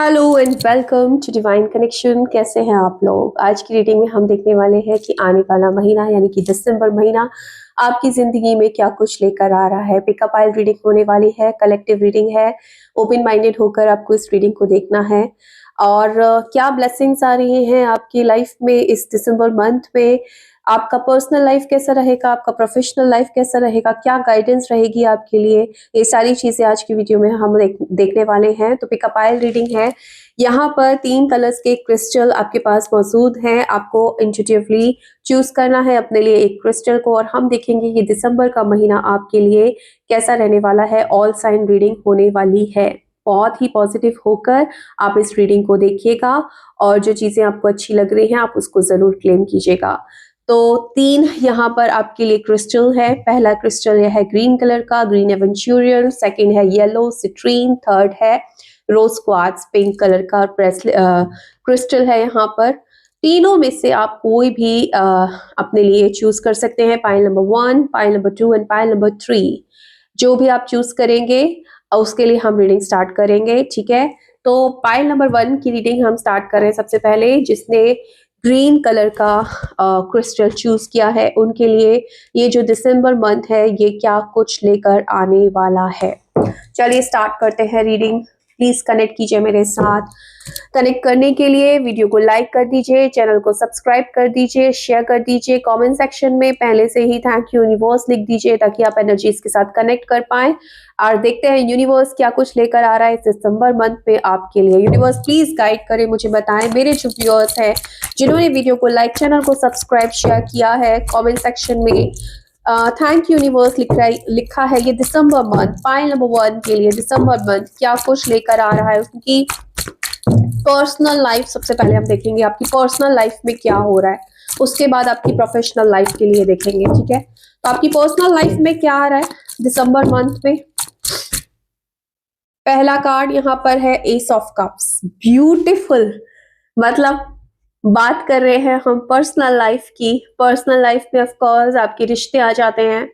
Hello and welcome to divine connection. कैसे हैं आप लोग? आज की रीडिंग में हम देखने वाले हैं कि आने वाला महीना यानी कि दिसंबर महीना आपकी जिंदगी में क्या कुछ लेकर आ रहा है। पिकअप आइल रीडिंग होने वाली है, कलेक्टिव रीडिंग है। ओपन माइंडेड होकर आपको इस रीडिंग को देखना है और क्या ब्लेसिंग्स आ रही हैं आपकी लाइफ में इस दिसंबर मंथ में। आपका पर्सनल लाइफ कैसा रहेगा, आपका प्रोफेशनल लाइफ कैसा रहेगा, क्या गाइडेंस रहेगी आपके लिए, ये सारी चीजें आज की वीडियो में हम देखने वाले हैं। तो पिकअप आइल रीडिंग है। यहाँ पर 3 कलर्स के क्रिस्टल आपके पास मौजूद हैं। आपको इंट्यूटिवली चूज करना है अपने लिए एक क्रिस्टल को और हम देखेंगे कि दिसंबर का महीना आपके लिए कैसा रहने वाला है। ऑल साइन रीडिंग होने वाली है। बहुत ही पॉजिटिव होकर आप इस रीडिंग को देखिएगा और जो चीजें आपको अच्छी लग रही हैं आप उसको जरूर क्लेम कीजिएगा। तो 3 यहाँ पर आपके लिए क्रिस्टल है। पहला क्रिस्टल यह है ग्रीन कलर का, ग्रीन एवेंचुरियन। सेकंड है येलो सिट्रीन। थर्ड है रोज क्वार्ट्ज, पिंक कलर का क्रिस्टल है। यहाँ पर तीनों में से आप कोई भी अपने लिए चूज कर सकते हैं। Pile number 1, pile number 2 and pile number 3 जो भी आप चूज करेंगे उसके लिए हम रीडिंग स्टार्ट करेंगे। ठीक है, तो पाइल नंबर 1 की रीडिंग हम स्टार्ट कर रहे हैं। सबसे पहले जिसने ग्रीन कलर का क्रिस्टल चूज किया है उनके लिए ये जो दिसंबर मंथ है ये क्या कुछ लेकर आने वाला है। चलिए स्टार्ट करते हैं रीडिंग। प्लीज कनेक्ट कीजिए मेरे साथ। कनेक्ट करने के लिए वीडियो को लाइक कर दीजिए, चैनल को सब्सक्राइब कर दीजिए, शेयर कर दीजिए। कमेंट सेक्शन में पहले से ही थैंक यू यूनिवर्स लिख दीजिए ताकि आप एनर्जीज के साथ कनेक्ट कर पाए। और देखते हैं यूनिवर्स क्या कुछ लेकर आ रहा है इस दिसंबर मंथ पे आपके लिए। यूनिवर्स प्लीज गाइड करें, मुझे बताएं। मेरे जो व्यूअर्स हैं जिन्होंने वीडियो को लाइक, चैनल को सब्सक्राइब, शेयर किया है, कमेंट सेक्शन में थैंक यूनिवर्स लिखा है। ये दिसंबर मंथ पाइल नंबर 1 के लिए दिसंबर मंथ क्या कुछ लेकर आ रहा है उनकी पर्सनल लाइफ। सबसे पहले हम देखेंगे आपकी पर्सनल लाइफ में क्या हो रहा है, उसके बाद आपकी प्रोफेशनल लाइफ के लिए देखेंगे। ठीक है, तो आपकी पर्सनल लाइफ में क्या आ रहा है दिसंबर मंथ में। पहला कार्ड यहाँ पर है एस ऑफ कप्स। ब्यूटीफुल, मतलब बात कर रहे हैं हम पर्सनल लाइफ की। पर्सनल लाइफ में ऑफ कोर्स आपके रिश्ते आ जाते हैं,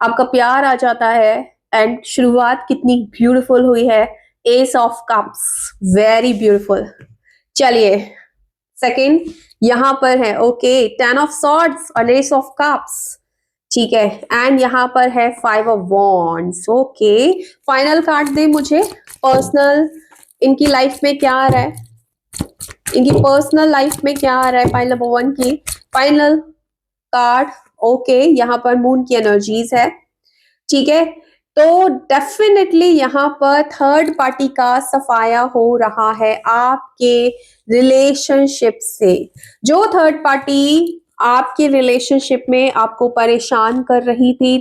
आपका प्यार आ जाता है एंड शुरुआत कितनी ब्यूटीफुल हुई है। Ace of cups, very beautiful. चलिए सेकंड यहाँ पर है ओके 10 ऑफ सॉर्ड्स और एस ऑफ कप्स। ठीक है, एंड यहाँ पर है 5 of wands. Okay, final card दे मुझे। पर्सनल इनकी लाइफ में क्या आ रहा है, इनकी पर्सनल लाइफ में क्या आ रहा है। पाइल नंबर 1 की फाइनल कार्ड। ओके, यहाँ पर मून की एनर्जीज है। ठीक है, तो डेफिनेटली यहाँ पर थर्ड पार्टी का सफाया हो रहा है आपके रिलेशनशिप से। जो थर्ड पार्टी आपके रिलेशनशिप में आपको परेशान कर रही थी,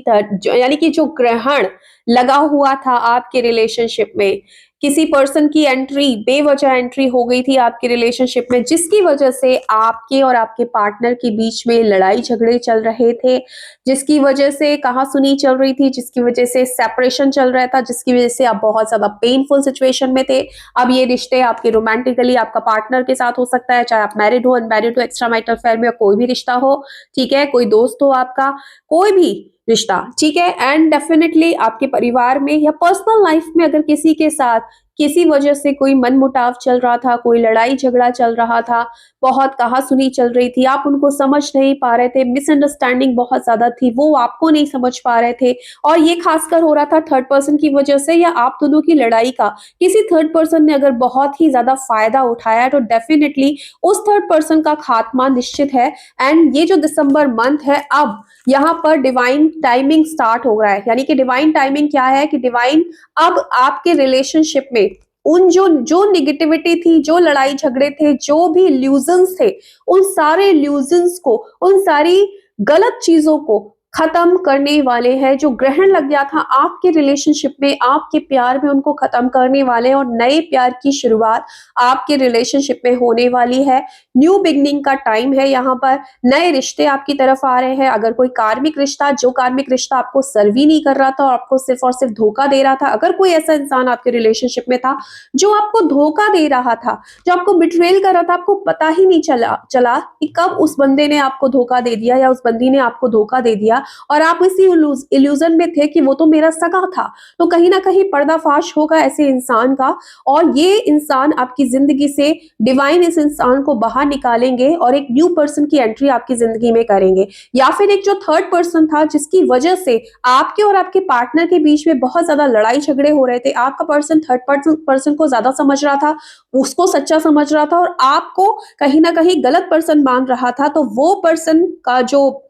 यानी कि जो ग्रहण लगा हुआ था आपके रिलेशनशिप में, किसी पर्सन की एंट्री, बेवजह एंट्री हो गई थी आपके रिलेशनशिप में जिसकी वजह से आपके और आपके पार्टनर के बीच में लड़ाई झगड़े चल रहे थे, जिसकी वजह से कहासुनी चल रही थी, जिसकी वजह से सेपरेशन चल रहा था, जिसकी वजह से आप बहुत ज्यादा पेनफुल सिचुएशन में थे। अब ये रिश्ते आपके रोमांटिकली आपका पार्टनर के साथ हो सकता है, चाहे आप मैरिड हो, अनमैरिड हो, एक्स्ट्रा मैरिटल अफेयर में कोई भी रिश्ता हो। ठीक है, कोई दोस्त हो आपका, कोई भी रिश्ता। ठीक है, एंड डेफिनेटली आपके परिवार में या पर्सनल लाइफ में अगर किसी के साथ किसी वजह से कोई मनमुटाव चल रहा था, कोई लड़ाई झगड़ा चल रहा था, बहुत कहासुनी चल रही थी, आप उनको समझ नहीं पा रहे थे, मिसअंडरस्टैंडिंग बहुत ज्यादा थी, वो आपको नहीं समझ पा रहे थे और ये खासकर हो रहा था थर्ड पर्सन की वजह से या आप दोनों की लड़ाई का किसी थर्ड पर्सन ने अगर बहुत ही ज्यादा फायदा उठाया तो डेफिनेटली उस थर्ड पर्सन का खात्मा निश्चित है। एंड ये जो दिसंबर मंथ है अब यहाँ पर डिवाइन टाइमिंग स्टार्ट हो रहा है। यानी कि डिवाइन टाइमिंग क्या है कि डिवाइन अब आपके रिलेशनशिप में उन जो निगेटिविटी थी, जो लड़ाई झगड़े थे, जो भी इल्यूजन्स थे, उन सारे इल्यूजन्स को, उन सारी गलत चीजों को खत्म करने वाले हैं। जो ग्रहण लग गया था आपके रिलेशनशिप में, आपके प्यार में, उनको खत्म करने वाले हैं और नए प्यार की शुरुआत आपके रिलेशनशिप में होने वाली है। न्यू बिगनिंग का टाइम है। यहाँ पर नए रिश्ते आपकी तरफ आ रहे हैं। अगर कोई कार्मिक रिश्ता, जो कार्मिक रिश्ता आपको सर्व ही नहीं कर रहा था और आपको सिर्फ और सिर्फ धोखा दे रहा था, अगर कोई ऐसा इंसान आपके रिलेशनशिप में था जो आपको धोखा दे रहा था, जो आपको बिट्रेल कर रहा था, आपको पता ही नहीं चला कि कब उस बंदे ने आपको धोखा दे दिया या उस बंदी ने आपको धोखा दे दिया, और आप इसी इल्यूजन में थे कि वो तो मेरा सगा था। तो कहीं ना कहीं पर्दाफाश होगा ऐसे इंसान का, और ये इंसान आपकी जिंदगी से, डिवाइन इस इंसान को बाहर निकालेंगे और एक न्यू पर्सन की एंट्री आपकी जिंदगी में करेंगे। या फिर एक जो थर्ड पर्सन था जिसकी वजह से आपके और आपके पार्टनर के बीच में बहुत ज्यादा लड़ाई झगड़े हो रहे थे, आपका पर्सन थर्ड पर्सन को ज्यादा समझ रहा था, उसको सच्चा समझ रहा था, और आपको कहीं ना कहीं गलत पर्सन मान रहा था। तो वो पर्सन का जो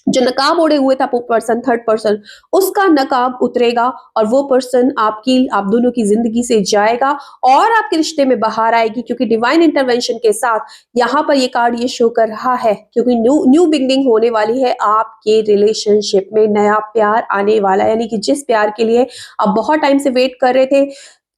जो नकाब ओढ़े हुए था वो पर्सन, थर्ड पर्सन, उसका नकाब उतरेगा और वो पर्सन आप दोनों की जिंदगी से जाएगा और आपके रिश्ते में बाहर आएगी। क्योंकि डिवाइन इंटरवेंशन के साथ यहाँ पर ये कार्ड ये शो कर रहा है, क्योंकि न्यू बिगनिंग होने वाली है आपके रिलेशनशिप में, नया प्यार आने वाला है। यानी कि जिस प्यार के लिए आप बहुत टाइम से वेट कर रहे थे,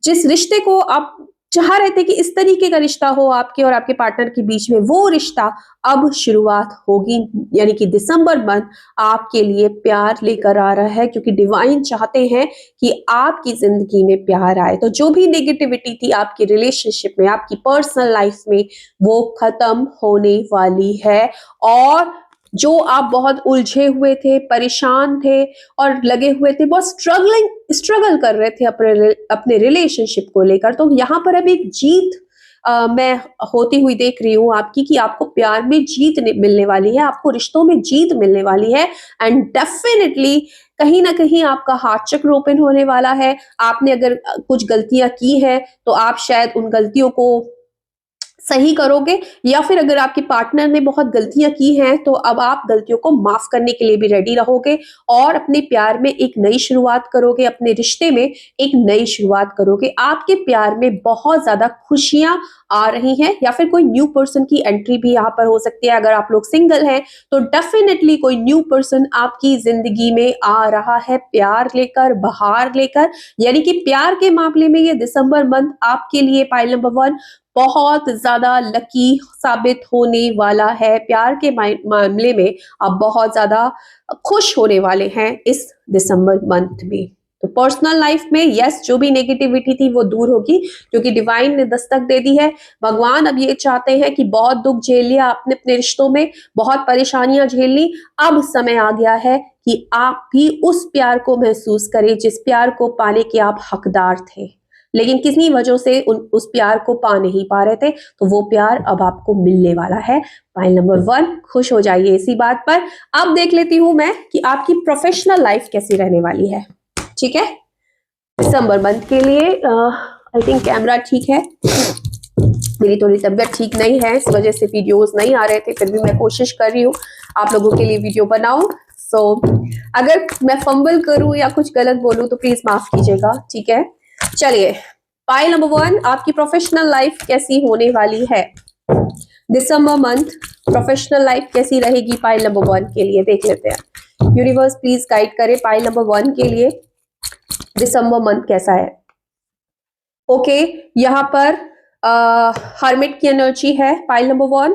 जिस रिश्ते को आप चाह रहे थे कि इस तरीके का रिश्ता हो आपके और आपके पार्टनर के बीच में, वो रिश्ता अब शुरुआत होगी। यानी कि दिसंबर मंथ आपके लिए प्यार लेकर आ रहा है, क्योंकि डिवाइन चाहते हैं कि आपकी जिंदगी में प्यार आए। तो जो भी नेगेटिविटी थी आपकी रिलेशनशिप में, आपकी पर्सनल लाइफ में, वो खत्म होने वाली है। और जो आप बहुत उलझे हुए थे, परेशान थे और लगे हुए थे, बहुत स्ट्रगल कर रहे थे अपने रिलेशनशिप को लेकर, तो यहाँ पर अब एक जीत मैं होती हुई देख रही हूँ आपकी, कि आपको प्यार में जीत मिलने वाली है, आपको रिश्तों में जीत मिलने वाली है। एंड डेफिनेटली कहीं ना कहीं आपका हार्ट चक्र ओपन होने वाला है। आपने अगर कुछ गलतियां की हैं तो आप शायद उन गलतियों को सही करोगे, या फिर अगर आपके पार्टनर ने बहुत गलतियां की हैं तो अब आप गलतियों को माफ करने के लिए भी रेडी रहोगे और अपने प्यार में एक नई शुरुआत करोगे, अपने रिश्ते में एक नई शुरुआत करोगे। आपके प्यार में बहुत ज्यादा खुशियां आ रही हैं, या फिर कोई न्यू पर्सन की एंट्री भी यहाँ पर हो सकती है। अगर आप लोग सिंगल हैं तो डेफिनेटली कोई न्यू पर्सन आपकी जिंदगी में आ रहा है, प्यार लेकर, बहार लेकर। यानी कि प्यार के मामले में ये दिसंबर मंथ आपके लिए पाइल नंबर 1 बहुत ज्यादा लकी साबित होने वाला है। प्यार के मामले में आप बहुत ज्यादा खुश होने वाले हैं इस दिसंबर मंथ में। तो पर्सनल लाइफ में यस, जो भी नेगेटिविटी थी वो दूर होगी, क्योंकि डिवाइन ने दस्तक दे दी है। भगवान अब ये चाहते हैं कि बहुत दुख झेल लिया आपने अपने रिश्तों में, बहुत परेशानियां झेल ली, अब समय आ गया है कि आप भी उस प्यार को महसूस करें जिस प्यार को पाने के आप हकदार थे, लेकिन किसी वजह से उस प्यार को पा नहीं पा रहे थे। तो वो प्यार अब आपको मिलने वाला है। पाइल नंबर 1, खुश हो जाइए इसी बात पर। अब देख लेती हूं मैं कि आपकी प्रोफेशनल लाइफ कैसी रहने वाली है। ठीक है, दिसंबर मंथ के लिए आई थिंक कैमरा ठीक है, मेरी थोड़ी तबीयत ठीक नहीं है, इस वजह से वीडियोस नहीं आ रहे थे, फिर भी मैं कोशिश कर रही हूँ आप लोगों के लिए वीडियो बनाऊं। सो अगर मैं फंबल करूं या कुछ गलत बोलूं तो प्लीज माफ कीजिएगा। ठीक है, चलिए, पाइल नंबर 1, आपकी प्रोफेशनल लाइफ कैसी होने वाली है दिसंबर मंथ, प्रोफेशनल लाइफ कैसी रहेगी पाइल नंबर 1 के लिए, देख लेते हैं। यूनिवर्स प्लीज गाइड करे पाइल नंबर 1 के लिए दिसंबर मंथ कैसा है। ओके, यहाँ पर हर्मिट की एनर्जी है पाइल नंबर 1,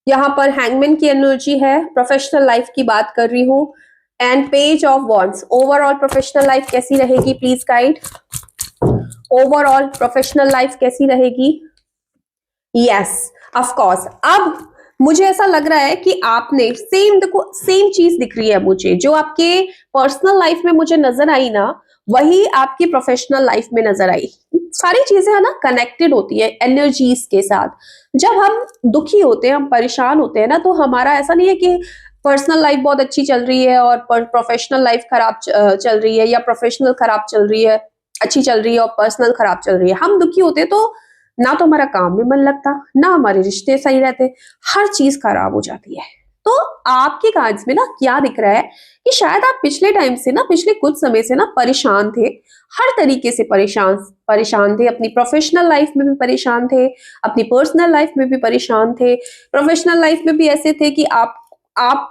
यहाँ पर हैंगमैन की एनर्जी है, प्रोफेशनल लाइफ की बात कर रही हूँ, and page of wands. Overall professional life कैसी रहेगी, please guide. Overall professional life कैसी रहेगी? Yes, of course. अब मुझे ऐसा लग रहा है कि आपने सेम चीज दिख रही है मुझे, जो आपके पर्सनल लाइफ में मुझे नजर आई ना, वही आपकी प्रोफेशनल लाइफ में नजर आई। सारी चीजें है ना कनेक्टेड होती है एनर्जीज के साथ। जब हम दुखी होते हैं, हम परेशान होते हैं ना, तो हमारा ऐसा नहीं है कि पर्सनल लाइफ बहुत अच्छी चल रही है और प्रोफेशनल लाइफ खराब चल रही है, या प्रोफेशनल खराब चल रही है, अच्छी चल रही है और पर्सनल खराब चल रही है। हम दुखी होते हैं तो ना तो हमारा काम में मन लगता, ना हमारे रिश्ते सही रहते, हर चीज खराब हो जाती है। तो आपके कार्ड्स में ना क्या दिख रहा है कि शायद आप पिछले टाइम से ना, पिछले कुछ समय से ना परेशान थे, हर तरीके से परेशान थे। अपनी प्रोफेशनल लाइफ में भी परेशान थे, अपनी पर्सनल लाइफ में भी परेशान थे। प्रोफेशनल लाइफ में भी ऐसे थे कि आप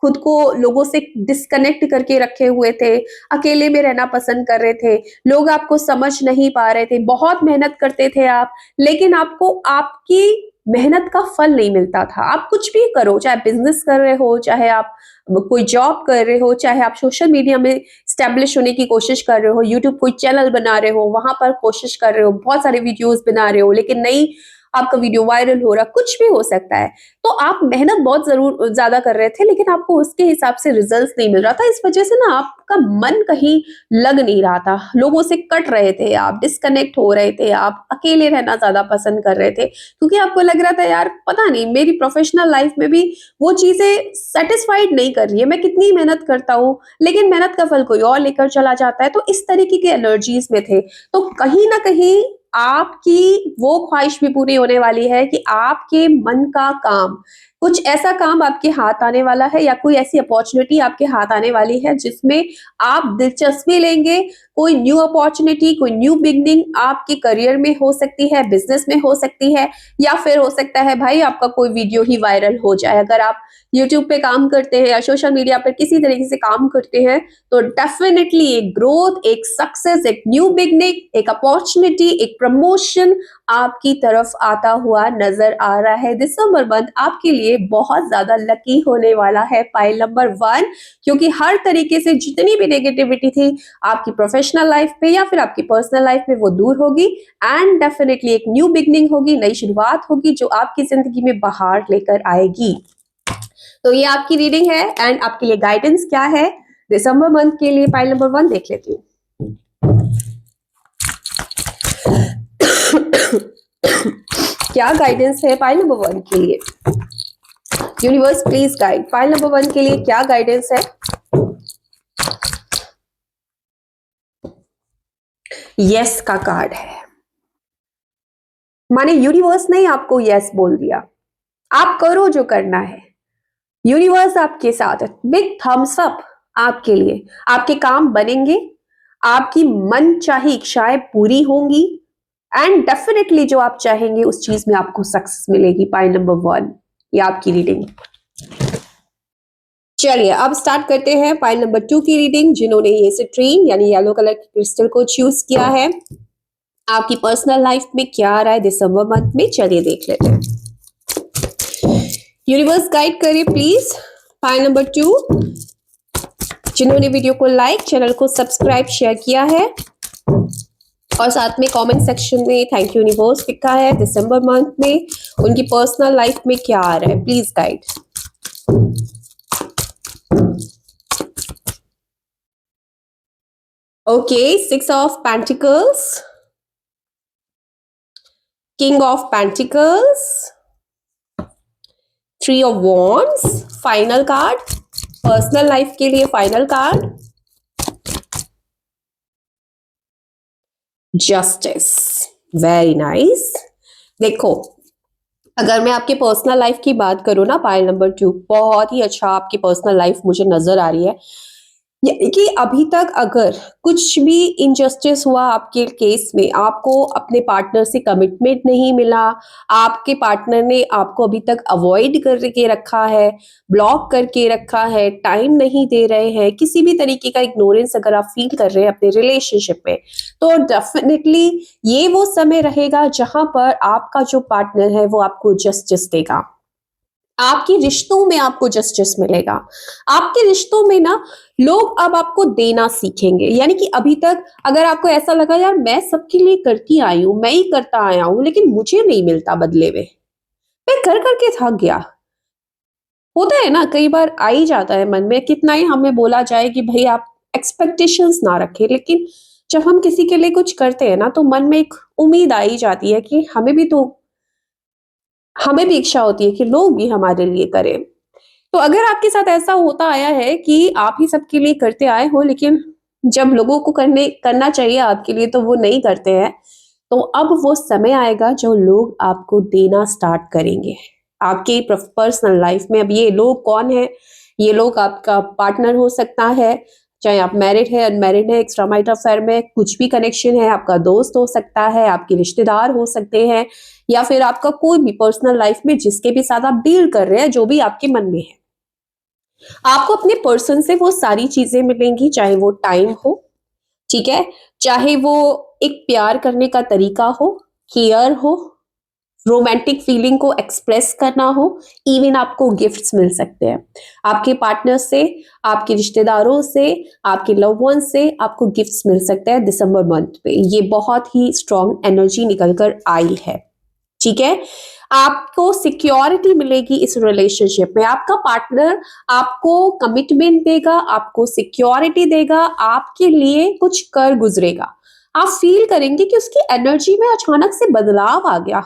खुद को लोगों से डिस्कनेक्ट करके रखे हुए थे, अकेले में रहना पसंद कर रहे थे, लोग आपको समझ नहीं पा रहे थे, बहुत मेहनत करते थे आप, लेकिन आपको आपकी मेहनत का फल नहीं मिलता था। आप कुछ भी करो, चाहे बिजनेस कर रहे हो, चाहे आप कोई जॉब कर रहे हो, चाहे आप सोशल मीडिया में स्टैब्लिश होने की कोशिश कर रहे हो, यूट्यूब कोई चैनल बना रहे हो, वहां पर कोशिश कर रहे हो, बहुत सारे वीडियोस बना रहे हो, लेकिन नहीं आपका वीडियो वायरल हो रहा, कुछ भी हो सकता है। तो आप मेहनत बहुत जरूर ज्यादा कर रहे थे, लेकिन आपको उसके हिसाब से रिजल्ट्स नहीं मिल रहा था। इस वजह से ना आपका मन कहीं लग नहीं रहा था, लोगों से कट रहे थे आप, डिस्कनेक्ट हो रहे थे आप, अकेले रहना ज्यादा पसंद कर रहे थे, क्योंकि आपको लग रहा था यार पता नहीं मेरी प्रोफेशनल लाइफ में भी वो चीजें सेटिस्फाइड नहीं कर रही है, मैं कितनी मेहनत करता हूँ लेकिन मेहनत का फल कोई और लेकर चला जाता है। तो इस तरीके के एनर्जीज में थे। तो कहीं ना कहीं आपकी वो ख्वाहिश भी पूरी होने वाली है कि आपके मन का काम, कुछ ऐसा काम आपके हाथ आने वाला है, या कोई ऐसी अपॉर्चुनिटी आपके हाथ आने वाली है जिसमें आप दिलचस्पी लेंगे। कोई न्यू अपॉर्चुनिटी, कोई न्यू बिगनिंग आपके करियर में हो सकती है, बिजनेस में हो सकती है, या फिर हो सकता है भाई आपका कोई वीडियो ही वायरल हो जाए। अगर आप यूट्यूब पे काम करते हैं या सोशल मीडिया पर किसी तरीके से काम करते हैं, तो डेफिनेटली एक ग्रोथ, एक सक्सेस, एक न्यू बिगनिंग, एक अपॉर्चुनिटी, एक प्रमोशन आपकी तरफ आता हुआ नजर आ रहा है। दिसंबर मंथ आपके लिए बहुत ज्यादा लकी होने वाला है, पाइल नंबर 1, क्योंकि हर तरीके से जितनी भी नेगेटिविटी थी आपकी प्रोफेशनल लाइफ पे या फिर आपकी पर्सनल लाइफ में, वो दूर होगी एंड डेफिनेटली एक न्यू बिगनिंग होगी, नई शुरुआत होगी जो आपकी जिंदगी में बाहर लेकर आएगी। तो ये आपकी रीडिंग है एंड आपके लिए गाइडेंस क्या है दिसंबर मंथ के लिए, पाइल नंबर 1 देख लेती हूँ। क्या गाइडेंस है पाइल नंबर 1 के लिए? Universe please guide, pile number 1 के लिए क्या गाइडेंस है? यस का कार्ड है, माने यूनिवर्स ने आपको यस बोल दिया, आप करो जो करना है, यूनिवर्स आपके साथ है। बिग थम्स अप आपके लिए, आपके काम बनेंगे, आपकी मन चाही इच्छाएं पूरी होंगी एंड डेफिनेटली जो आप चाहेंगे उस चीज में आपको सक्सेस मिलेगी। पाइल नंबर 1 ये आपकी रीडिंग। चलिए अब स्टार्ट करते हैं पाइल नंबर 2 की रीडिंग। जिन्होंने ये सिट्रीन यानी येलो कलर के क्रिस्टल को चूज किया है, आपकी पर्सनल लाइफ में क्या आ रहा है दिसंबर मंथ में, चलिए देख लेते हैं। यूनिवर्स गाइड करिए प्लीज। पाइल नंबर 2, जिन्होंने वीडियो को लाइक, चैनल को सब्सक्राइब, शेयर किया है और साथ में कमेंट सेक्शन में थैंक यू यूनिवर्स लिखा है, दिसंबर मंथ में उनकी पर्सनल लाइफ में क्या आ रहा है, please guide. Okay, 6 of pentacles, king of pentacles, 3 of wands, final card, personal life के लिए final card, justice. Very nice. देखो अगर मैं आपके पर्सनल लाइफ की बात करूं ना, पाइल नंबर 2 बहुत ही अच्छा आपकी पर्सनल लाइफ मुझे नजर आ रही है। यानी कि अभी तक अगर कुछ भी इनजस्टिस हुआ आपके केस में, आपको अपने पार्टनर से कमिटमेंट नहीं मिला, आपके पार्टनर ने आपको अभी तक अवॉइड करके रखा है, ब्लॉक करके रखा है, टाइम नहीं दे रहे हैं, किसी भी तरीके का इग्नोरेंस अगर आप फील कर रहे हैं अपने रिलेशनशिप में, तो डेफिनेटली ये वो समय रहेगा जहां पर आपका जो पार्टनर है वो आपको जस्टिस देगा। आपके रिश्तों में आपको जस्टिस मिलेगा। आपके रिश्तों में ना लोग अब आपको देना सीखेंगे। यानी कि अभी तक अगर आपको ऐसा लगा यार मैं सबके लिए करती आई हूं, मैं ही करता आया हूं, लेकिन मुझे नहीं मिलता बदले में, मैं कर करके थक गया, होता है ना कई बार आ ही जाता है मन में, कितना ही हमें बोला जाए कि भाई आप एक्सपेक्टेशंस ना रखें, लेकिन जब हम किसी के लिए कुछ करते हैं ना तो मन में एक उम्मीद आ ही जाती है कि हमें भी इच्छा होती है कि लोग भी हमारे लिए करें। तो अगर आपके साथ ऐसा होता आया है कि आप ही सबके लिए करते आए हो, लेकिन जब लोगों को करना चाहिए आपके लिए तो वो नहीं करते हैं, तो अब वो समय आएगा जो लोग आपको देना स्टार्ट करेंगे आपके पर्सनल लाइफ में। अब ये लोग कौन है? ये लोग आपका पार्टनर हो सकता है, चाहे आप मैरिड है, अनमैरिड है, एक्स्ट्रा मैरिटल अफेयर में कुछ भी कनेक्शन है, आपका दोस्त हो सकता है, आपके रिश्तेदार हो सकते हैं, या फिर आपका कोई भी पर्सनल लाइफ में जिसके भी साथ आप डील कर रहे हैं, जो भी आपके मन में है। आपको अपने पर्सन से वो सारी चीजें मिलेंगी, चाहे वो टाइम हो, ठीक है, चाहे वो एक प्यार करने का तरीका हो, केयर हो, रोमांटिक फीलिंग को एक्सप्रेस करना हो, इवन आपको गिफ्ट्स मिल सकते हैं आपके पार्टनर से, आपके रिश्तेदारों से, आपके लव वन से आपको गिफ्ट्स मिल सकते हैं दिसंबर मंथ में। ये बहुत ही स्ट्रॉन्ग एनर्जी निकल कर आई है, ठीक है। आपको सिक्योरिटी मिलेगी इस रिलेशनशिप में, आपका पार्टनर आपको कमिटमेंट देगा, आपको सिक्योरिटी देगा, आपके लिए कुछ कर गुजरेगा। आप फील करेंगे कि उसकी एनर्जी में अचानक से बदलाव आ गया।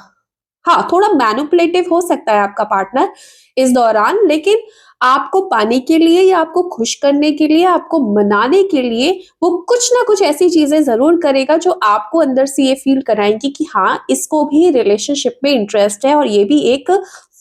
हाँ, थोड़ा मैनिपुलेटिव हो सकता है आपका पार्टनर इस दौरान, लेकिन आपको पाने के लिए या आपको खुश करने के लिए, आपको मनाने के लिए वो कुछ ना कुछ ऐसी चीजें जरूर करेगा जो आपको अंदर से ये फील कराएंगी कि हाँ, इसको भी रिलेशनशिप में इंटरेस्ट है और ये भी एक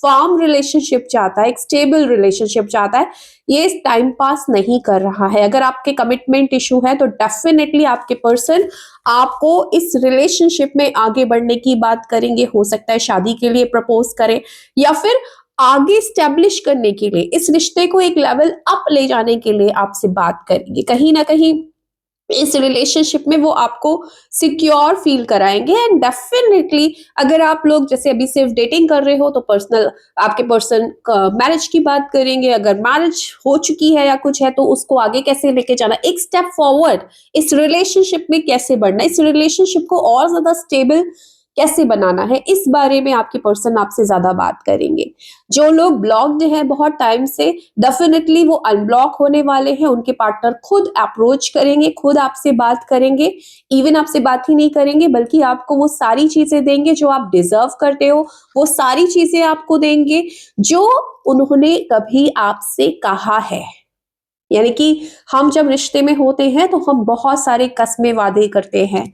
फर्म रिलेशनशिप चाहता है, एक स्टेबल रिलेशनशिप चाहता है। ये टाइम पास नहीं कर रहा है। अगर आपके कमिटमेंट इशू है तो डेफिनेटली आपके पर्सन आपको इस रिलेशनशिप में आगे बढ़ने की बात करेंगे। हो सकता है शादी के लिए प्रपोज करें या फिर आगे स्टैब्लिश करने के लिए, इस रिश्ते को एक लेवल अप ले जाने के लिए आपसे बात करेंगे। कहीं ना कहीं इस रिलेशनशिप में वो आपको सिक्योर फील कराएंगे। एंड डेफिनेटली अगर आप लोग जैसे अभी सिर्फ डेटिंग कर रहे हो तो पर्सनल आपके पर्सन मैरिज की बात करेंगे। अगर मैरिज हो चुकी है या कुछ है तो उसको आगे कैसे लेके जाना, एक स्टेप फॉरवर्ड इस रिलेशनशिप में कैसे बढ़ना, इस रिलेशनशिप को और ज्यादा स्टेबल कैसे बनाना है, इस बारे में आपके पर्सन आपसे ज्यादा बात करेंगे। जो लोग ब्लॉक्ड हैं बहुत टाइम से, डेफिनेटली वो अनब्लॉक होने वाले हैं। उनके पार्टनर खुद अप्रोच करेंगे, खुद आपसे बात करेंगे। इवन आपसे बात ही नहीं करेंगे बल्कि आपको वो सारी चीजें देंगे जो आप डिजर्व करते हो, वो सारी चीजें आपको देंगे जो उन्होंने कभी आपसे कहा है। यानी कि हम जब रिश्ते में होते हैं तो हम बहुत सारे कस्में वादे करते हैं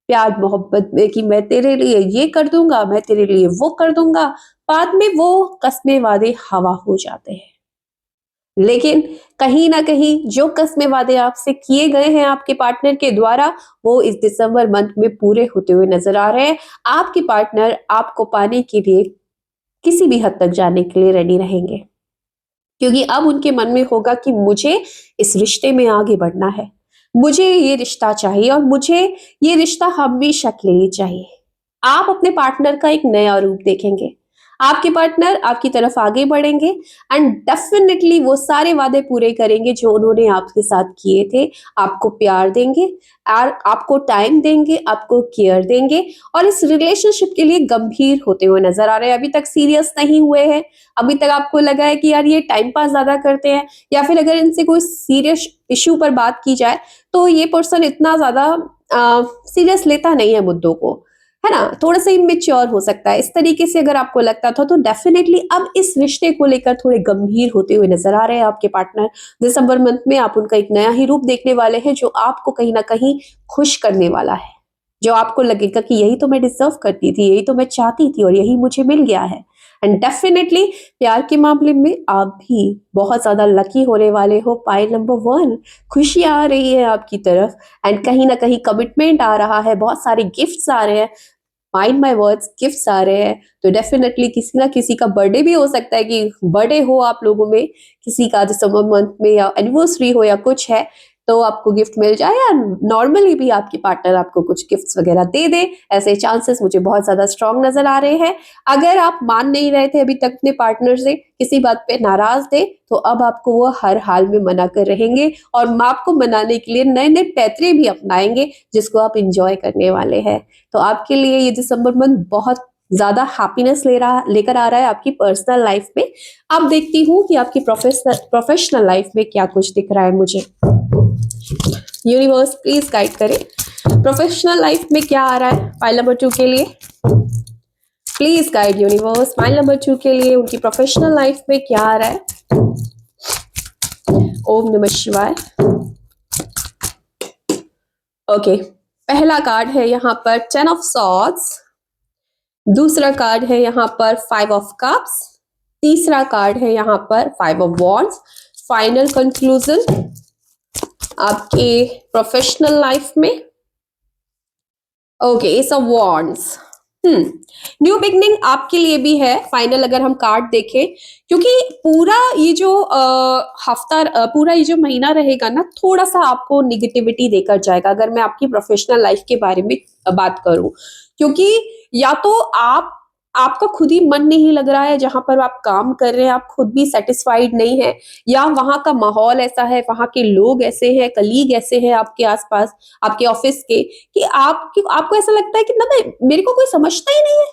प्यार मोहब्बत में कि मैं तेरे लिए ये कर दूंगा, मैं तेरे लिए वो कर दूंगा। बाद में वो कस्में वादे हवा हो जाते हैं। लेकिन कहीं ना कहीं जो कस्में वादे आपसे किए गए हैं आपके पार्टनर के द्वारा, वो इस दिसंबर मंथ में पूरे होते हुए नजर आ रहे हैं। आपके पार्टनर आपको पाने के लिए किसी भी हद तक जाने के लिए रेडी रहेंगे, क्योंकि अब उनके मन में होगा कि मुझे इस रिश्ते में आगे बढ़ना है, मुझे ये रिश्ता चाहिए और मुझे ये रिश्ता हमेशा के लिए चाहिए। आप अपने पार्टनर का एक नया रूप देखेंगे। आपके पार्टनर आपकी तरफ आगे बढ़ेंगे एंड डेफिनेटली वो सारे वादे पूरे करेंगे जो उन्होंने आपके साथ किए थे। आपको प्यार देंगे और आपको टाइम देंगे, आपको केयर देंगे और इस रिलेशनशिप के लिए गंभीर होते हुए नजर आ रहे हैं। अभी तक सीरियस नहीं हुए हैं, अभी तक आपको लगा है कि यार ये टाइम पास ज्यादा करते हैं, या फिर अगर इनसे कोई सीरियस इश्यू पर बात की जाए तो ये पर्सन इतना ज्यादा सीरियस लेता नहीं है मुद्दों को, है ना, थोड़ा सा इमेच्योर हो सकता है। इस तरीके से अगर आपको लगता था तो डेफिनेटली अब इस रिश्ते को लेकर थोड़े गंभीर होते हुए नजर आ रहे हैं आपके पार्टनर। दिसंबर मंथ में आप उनका एक नया ही रूप देखने वाले हैं जो आपको कहीं ना कहीं खुश करने वाला है, जो आपको लगेगा कि यही तो मैं डिजर्व करती थी, यही तो मैं चाहती थी और यही मुझे मिल गया है। एंड डेफिनेटली प्यार के मामले में आप भी बहुत ज्यादा लकी होने वाले हो। पाइल नंबर 1, खुशी आ रही है आपकी तरफ एंड कहीं ना कहीं कमिटमेंट आ रहा है, बहुत सारे गिफ्ट्स आ रहे हैं। माइंड माय वर्ड्स, गिफ्ट्स आ रहे हैं। तो डेफिनेटली किसी ना किसी का बर्थडे भी हो सकता है कि बर्थडे हो आप लोगों में, किसी का दिसंबर मंथ में या एनिवर्सरी हो या कुछ है तो आपको गिफ्ट मिल जाए, या नॉर्मली भी आपके पार्टनर आपको कुछ गिफ्ट्स वगैरह दे दे। ऐसे चांसेस मुझे बहुत ज्यादा स्ट्रांग नजर आ रहे हैं। अगर आप मान नहीं रहे थे अभी तक अपने पार्टनर से, किसी बात पे नाराज थे, तो अब आपको वो हर हाल में मना कर रहेंगे और आपको मनाने के लिए नए नए पैतरे भी अपनाएंगे जिसको आप इंजॉय करने वाले हैं। तो आपके लिए ये दिसंबर मंथ बहुत ज्यादा हैप्पीनेस लेकर आ रहा है आपकी पर्सनल लाइफ में। अब देखती हूँ कि आपकी प्रोफेशनल लाइफ में क्या कुछ दिख रहा है मुझे। यूनिवर्स प्लीज गाइड करें, प्रोफेशनल लाइफ में क्या आ रहा है फाइल नंबर 2 के लिए। Please guide universe, file number 2 के लिए उनकी प्रोफेशनल लाइफ में क्या आ रहा है। ओम नमः शिवाय। ओके, पहला कार्ड है यहाँ पर 10 ऑफ सॉर्ड्स, दूसरा कार्ड है यहाँ पर 5 ऑफ कप्स, तीसरा कार्ड है यहाँ पर 5 ऑफ वॉन्ड्स। फाइनल कंक्लूजन आपके प्रोफेशनल लाइफ में। Okay, S of wands. New beginning आपके लिए भी है फाइनल, अगर हम कार्ड देखें, क्योंकि पूरा ये जो पूरा ये जो महीना रहेगा ना, थोड़ा सा आपको निगेटिविटी देकर जाएगा अगर मैं आपकी प्रोफेशनल लाइफ के बारे में बात करूं। क्योंकि या तो आपका खुद ही मन नहीं लग रहा है जहां पर आप काम कर रहे हैं, आप खुद भी सेटिस्फाइड नहीं है, या वहां का माहौल ऐसा है, वहां के लोग ऐसे हैं, कलीग ऐसे हैं आपके आसपास, आपके ऑफिस के, कि आपको ऐसा लगता है कि ना मेरे को कोई समझता ही नहीं है,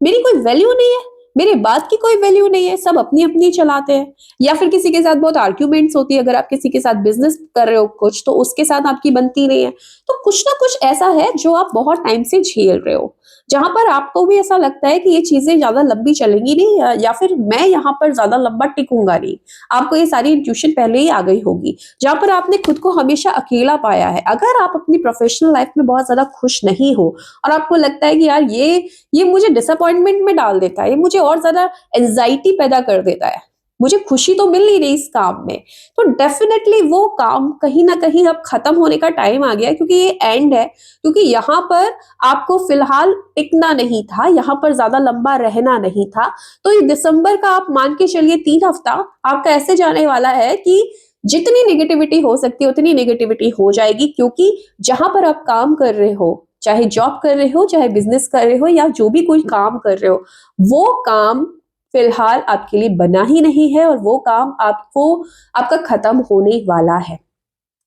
मेरी कोई वैल्यू नहीं है, मेरे बात की कोई वैल्यू नहीं है, सब अपनी अपनी चलाते हैं। या फिर किसी के साथ बहुत आर्ग्यूमेंट्स होती है, अगर आप किसी के साथ बिजनेस कर रहे हो कुछ, तो उसके साथ आपकी बनती नहीं है। तो कुछ ना कुछ ऐसा है जो आप बहुत टाइम से झेल रहे हो, जहां पर आपको भी ऐसा लगता है कि ये चीजें ज्यादा लंबी चलेंगी नहीं, या फिर मैं यहाँ पर ज्यादा लंबा टिकूंगा नहीं। आपको ये सारी इंट्यूशन पहले ही आ गई होगी, जहां पर आपने खुद को हमेशा अकेला पाया है। अगर आप अपनी प्रोफेशनल लाइफ में बहुत ज्यादा खुश नहीं हो और आपको लगता है कि यार ये मुझे डिसअपॉइंटमेंट में डाल देता है, ये मुझे और ज्यादा एंजाइटी पैदा कर देता है, मुझे खुशी तो मिल नहीं रही इस काम में, तो डेफिनेटली वो काम कहीं ना कहीं अब खत्म होने का टाइम आ गया, क्योंकि ये एंड है। क्योंकि यहाँ पर आपको फिलहाल टिकना नहीं था, यहाँ पर ज्यादा लंबा रहना नहीं था। तो ये दिसंबर का आप मान के चलिए 3 हफ्ता आपका ऐसे जाने वाला है कि जितनी नेगेटिविटी हो सकती है उतनी नेगेटिविटी हो जाएगी, क्योंकि जहां पर आप काम कर रहे हो, चाहे जॉब कर रहे हो, चाहे बिजनेस कर रहे हो, या जो भी कोई काम कर रहे हो, वो काम फिलहाल आपके लिए बना ही नहीं है, और वो काम आपका खत्म होने वाला है।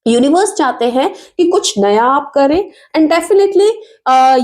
यूनिवर्स चाहते हैं कि कुछ नया आप करें, एंड डेफिनेटली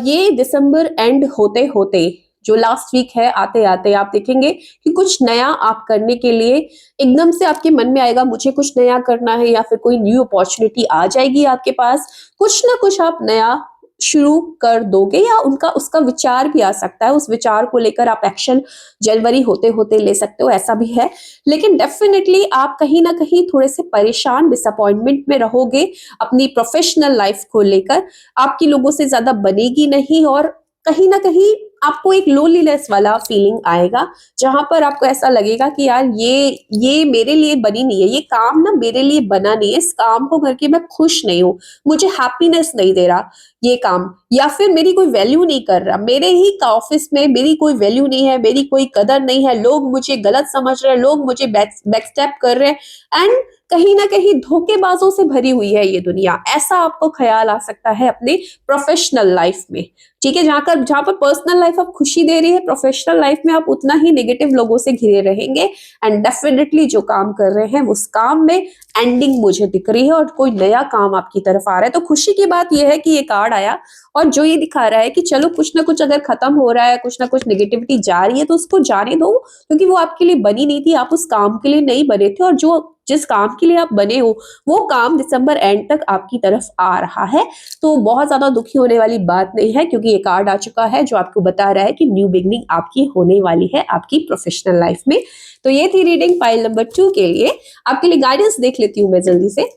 ये दिसंबर एंड होते होते जो लास्ट वीक है, आते आते आप देखेंगे कि कुछ नया आप करने के लिए एकदम से आपके मन में आएगा, मुझे कुछ नया करना है, या फिर कोई न्यू अपॉर्चुनिटी आ जाएगी आपके पास, कुछ ना कुछ आप नया शुरू कर दोगे, या उनका उसका विचार भी आ सकता है, उस विचार को लेकर आप एक्शन जनवरी होते होते ले सकते हो, ऐसा भी है। लेकिन डेफिनेटली आप कहीं ना कहीं थोड़े से परेशान, डिसअपॉइंटमेंट में रहोगे अपनी प्रोफेशनल लाइफ को लेकर, आपकी लोगों से ज्यादा बनेगी नहीं, और कहीं ना कहीं आपको एक लोनलीनेस वाला फीलिंग आएगा, जहां पर आपको ऐसा लगेगा कि यार ये मेरे लिए बनी नहीं है, ये काम ना मेरे लिए बना नहीं है, इस काम को करके मैं खुश नहीं हूँ, मुझे हैप्पीनेस नहीं दे रहा ये काम, या फिर मेरी कोई वैल्यू नहीं कर रहा, मेरे ही ऑफिस में मेरी कोई वैल्यू नहीं है, मेरी कोई कदर नहीं है, लोग मुझे गलत समझ रहे हैं, लोग मुझे बैकस्टेप कर रहे हैं, एंड कहीं ना कहीं धोखेबाजों से भरी हुई है ये दुनिया, ऐसा आपको ख्याल आ सकता है अपने प्रोफेशनल लाइफ में। ठीक है, जहां पर पर्सनल लाइफ आप खुशी दे रही है, प्रोफेशनल लाइफ में आप उतना ही नेगेटिव लोगों से घिरे रहेंगे, एंड डेफिनेटली जो काम कर रहे हैं उस काम में एंडिंग मुझे दिख रही है, और कोई नया काम आपकी तरफ आ रहा है। तो खुशी की बात यह है कि ये कार्ड आया, और जो ये दिखा रहा है कि चलो कुछ ना कुछ अगर खत्म हो रहा है, कुछ ना कुछ नेगेटिविटी जा रही है, तो उसको जाने दो, क्योंकि वो आपके लिए बनी नहीं थी, आप उस काम के लिए नहीं बने थे, और जो जिस काम के लिए आप बने हो वो काम दिसंबर एंड तक आपकी तरफ आ रहा है। तो बहुत ज्यादा दुखी होने वाली बात नहीं है, क्योंकि ये कार्ड आ चुका है जो आपको बता रहा है कि न्यू बिगनिंग आपकी होने वाली है आपकी प्रोफेशनल लाइफ में। तो ये थी रीडिंग पाइल नंबर 2 के लिए। आपके लिए गाइडेंस देख लेती हूँ मैं जल्दी से,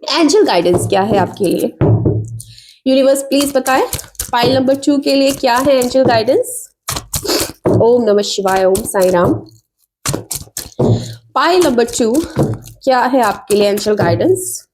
एंजल गाइडेंस क्या है आपके लिए। यूनिवर्स प्लीज बताएं पाइल नंबर 2 के लिए क्या है एंजल गाइडेंस। ओम नमः शिवाय, ओम साई राम। पाइल नंबर 2 क्या है आपके लिए angel guidance.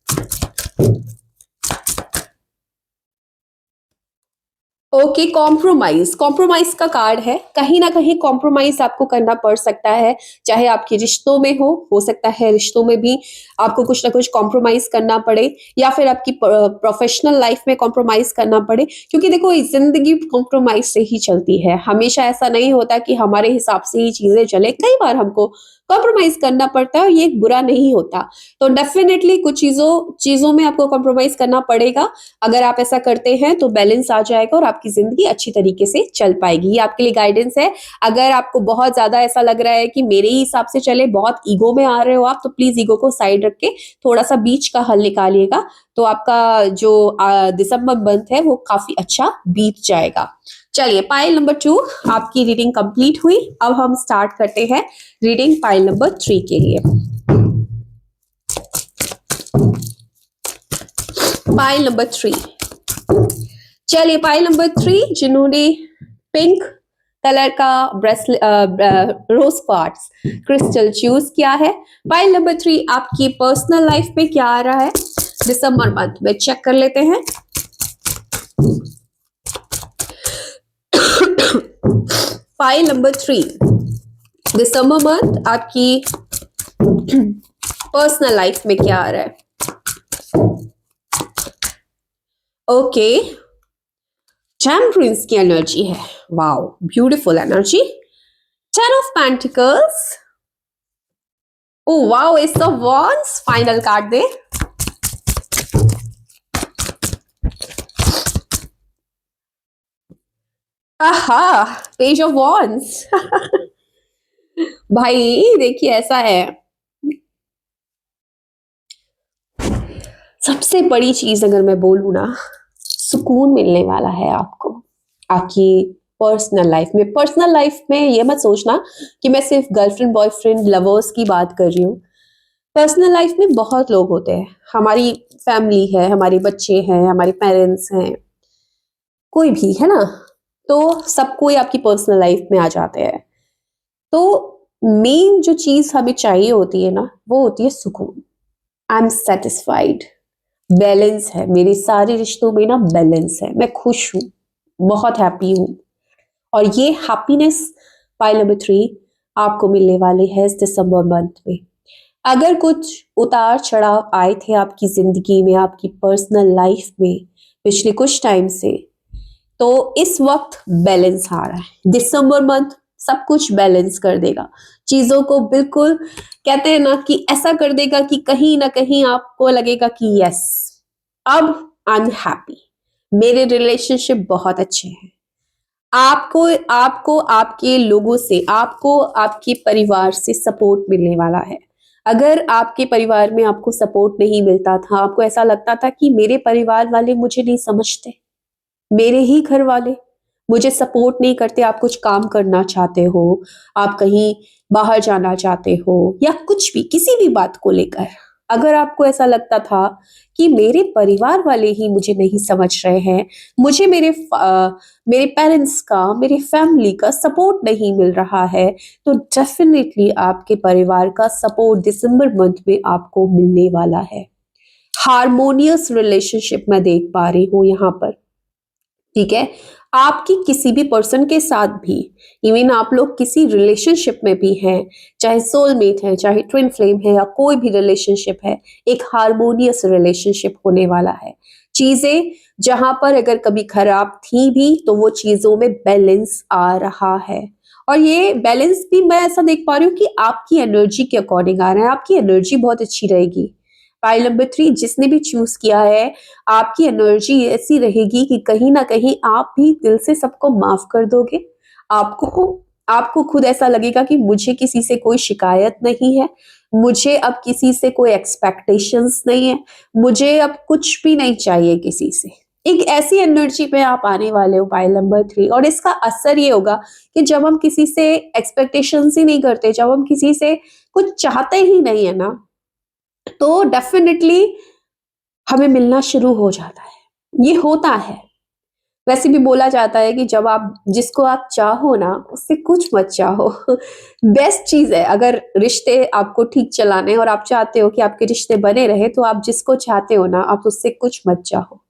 Okay, compromise, compromise का कार्ड है। कहीं ना कहीं कॉम्प्रोमाइज आपको करना पड़ सकता है, चाहे आपके रिश्तों में हो सकता है रिश्तों में भी आपको कुछ ना कुछ कॉम्प्रोमाइज करना पड़े, या फिर आपकी प्रोफेशनल लाइफ में कॉम्प्रोमाइज करना पड़े, क्योंकि देखो जिंदगी कॉम्प्रोमाइज से ही चलती है, हमेशा ऐसा नहीं होता कि हमारे हिसाब से ही चीजें चले, कई बार हमको कॉम्प्रोमाइज करना पड़ता है, और ये बुरा नहीं होता। तो डेफिनेटली कुछ चीजों में आपको कॉम्प्रोमाइज करना पड़ेगा। अगर आप ऐसा करते हैं तो बैलेंस आ जाएगा और आपकी जिंदगी अच्छी तरीके से चल पाएगी। ये आपके लिए गाइडेंस है। अगर आपको बहुत ज्यादा ऐसा लग रहा है कि मेरे ही हिसाब से चले, बहुत ईगो में आ रहे हो आप, तो प्लीज ईगो को साइड रख के थोड़ा सा बीच का हल निकालिएगा, तो आपका जो दिसंबर मंथ है वो काफी अच्छा बीत जाएगा। चलिए, पाइल नंबर 2 आपकी रीडिंग कंप्लीट हुई। अब हम स्टार्ट करते हैं रीडिंग पाइल नंबर 3 के लिए। पाइल नंबर 3, चलिए पाइल नंबर 3 जिन्होंने पिंक कलर का ब्रेसलेट रोज क्वार्ट्ज क्रिस्टल चूज किया है, पाइल नंबर 3 आपकी पर्सनल लाइफ में क्या आ रहा है दिसंबर मंथ में, चेक कर लेते हैं। फाइल नंबर 3 दिसंबर मंथ आपकी पर्सनल लाइफ में क्या आ रहा है। ओके, टेम्परेंस की एनर्जी है, wow beautiful energy. 10 of pentacles, oh wow, ace of wands, final card दे। आहा, पेज ऑफ वॉन्ड्स। भाई देखिए ऐसा है, सबसे बड़ी चीज अगर मैं बोलूँ ना, सुकून मिलने वाला है आपको आपकी पर्सनल लाइफ में। पर्सनल लाइफ में ये मत सोचना कि मैं सिर्फ गर्लफ्रेंड बॉयफ्रेंड लवर्स की बात कर रही हूँ। पर्सनल लाइफ में बहुत लोग होते हैं, हमारी फैमिली है, हमारे बच्चे हैं, हमारे पेरेंट्स हैं, कोई भी है ना। तो सब कोई आपकी पर्सनल लाइफ में आ जाते हैं। तो मेन जो चीज हमें चाहिए होती है ना, वो होती है सुकून। आई एम सेटिस्फाइड, बैलेंस है मेरे सारे रिश्तों में ना, बैलेंस है, मैं खुश हूँ, बहुत हैप्पी हूँ। और ये हैप्पीनेस पाइल नंबर 3 आपको मिलने वाले हैं इस दिसंबर मंथ में। अगर कुछ उतार चढ़ाव आए थे आपकी जिंदगी में, आपकी पर्सनल लाइफ में पिछले कुछ टाइम से, तो इस वक्त बैलेंस आ रहा है। दिसंबर मंथ सब कुछ बैलेंस कर देगा, चीजों को बिल्कुल कहते हैं ना कि ऐसा कर देगा कि कहीं ना कहीं आपको लगेगा कि यस, अब आई एम हैप्पी, मेरे रिलेशनशिप बहुत अच्छे हैं। आपको आपको आपके लोगों से, आपको आपके परिवार से सपोर्ट मिलने वाला है। अगर आपके परिवार में आपको सपोर्ट नहीं मिलता था, आपको ऐसा लगता था कि मेरे परिवार वाले मुझे नहीं समझते, मेरे ही घर वाले मुझे सपोर्ट नहीं करते, आप कुछ काम करना चाहते हो, आप कहीं बाहर जाना चाहते हो, या कुछ भी किसी भी बात को लेकर, अगर आपको ऐसा लगता था कि मेरे परिवार वाले ही मुझे नहीं समझ रहे हैं, मुझे मेरे पेरेंट्स का, मेरी फैमिली का सपोर्ट नहीं मिल रहा है, तो डेफिनेटली आपके परिवार का सपोर्ट दिसंबर मंथ में आपको मिलने वाला है। हार्मोनियस रिलेशनशिप मैं देख पा रही हूँ यहाँ पर, ठीक है। आपकी किसी भी पर्सन के साथ भी, इवन आप लोग किसी रिलेशनशिप में भी हैं, चाहे सोलमेट है, चाहे ट्विन फ्लेम है, या कोई भी रिलेशनशिप है, एक हार्मोनियस रिलेशनशिप होने वाला है। चीजें जहां पर अगर कभी खराब थी भी, तो वो चीजों में बैलेंस आ रहा है। और ये बैलेंस भी मैं ऐसा देख पा रही हूँ कि आपकी एनर्जी के अकॉर्डिंग आ रहा है, आपकी एनर्जी बहुत अच्छी रहेगी। पाइल नंबर 3 जिसने भी चूज किया है, आपकी एनर्जी ऐसी रहेगी कि कहीं ना कहीं आप भी दिल से सबको माफ कर दोगे। आपको आपको खुद ऐसा लगेगा कि मुझे किसी से कोई शिकायत नहीं है, मुझे अब किसी से कोई एक्सपेक्टेशंस नहीं है, मुझे अब कुछ भी नहीं चाहिए किसी से। एक ऐसी एनर्जी पे आप आने वाले हो पाइल नंबर 3, और इसका असर ये होगा कि जब हम किसी से एक्सपेक्टेशंस ही नहीं करते, जब हम किसी से कुछ चाहते ही नहीं है ना, तो डेफिनेटली हमें मिलना शुरू हो जाता है। ये होता है। वैसे भी बोला जाता है कि जब आप जिसको आप चाहो ना, उससे कुछ मत चाहो। बेस्ट चीज है, अगर रिश्ते आपको ठीक चलाने हैं और आप चाहते हो कि आपके रिश्ते बने रहे, तो आप जिसको चाहते हो ना, आप उससे कुछ मत चाहो।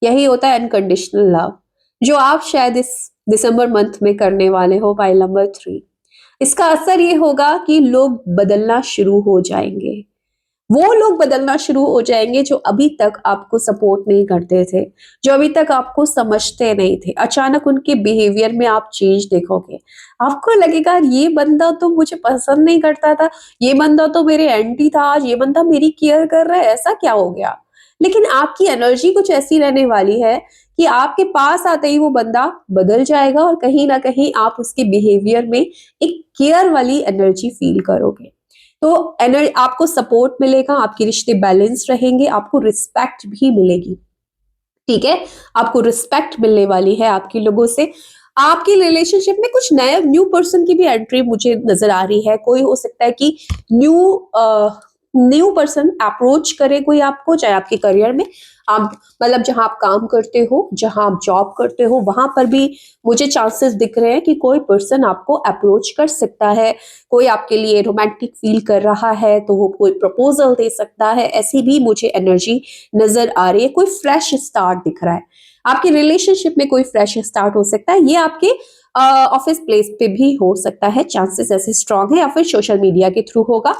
यही होता है अनकंडीशनल लव, जो आप शायद इस दिसंबर मंथ में करने वाले हो पाइल नंबर 3। इसका असर ये होगा कि लोग बदलना शुरू हो जाएंगे। वो लोग बदलना शुरू हो जाएंगे जो अभी तक आपको सपोर्ट नहीं करते थे, जो अभी तक आपको समझते नहीं थे। अचानक उनके बिहेवियर में आप चेंज देखोगे, आपको लगेगा ये बंदा तो मुझे पसंद नहीं करता था, ये बंदा तो मेरे एंटी था, आज ये बंदा मेरी केयर कर रहा है, ऐसा क्या हो गया। लेकिन आपकी एनर्जी कुछ ऐसी रहने वाली है कि आपके पास आते ही वो बंदा बदल जाएगा, और कहीं ना कहीं आप उसके बिहेवियर में एक केयर वाली एनर्जी फील करोगे। तो आपको सपोर्ट मिलेगा, आपके रिश्ते बैलेंस रहेंगे, आपको रिस्पेक्ट भी मिलेगी, ठीक है। आपको रिस्पेक्ट मिलने वाली है आपके लोगों से। आपकी रिलेशनशिप में कुछ नया न्यू पर्सन की भी एंट्री मुझे नजर आ रही है। कोई हो सकता है कि न्यू न्यू पर्सन अप्रोच करे कोई आपको, चाहे आपके करियर में, आप मतलब जहां आप काम करते हो, जहां आप जॉब करते हो, वहां पर भी मुझे चांसेस दिख रहे हैं कि कोई पर्सन आपको अप्रोच कर सकता है। कोई आपके लिए रोमांटिक फील कर रहा है, तो वो कोई प्रपोजल दे सकता है, ऐसी भी मुझे एनर्जी नजर आ रही है। कोई फ्रेश स्टार्ट दिख रहा है, आपके रिलेशनशिप में कोई फ्रेश स्टार्ट हो सकता है। ये आपके ऑफिस प्लेस पे भी हो सकता है, चांसेस ऐसे स्ट्रांग है, या फिर सोशल मीडिया के थ्रू होगा।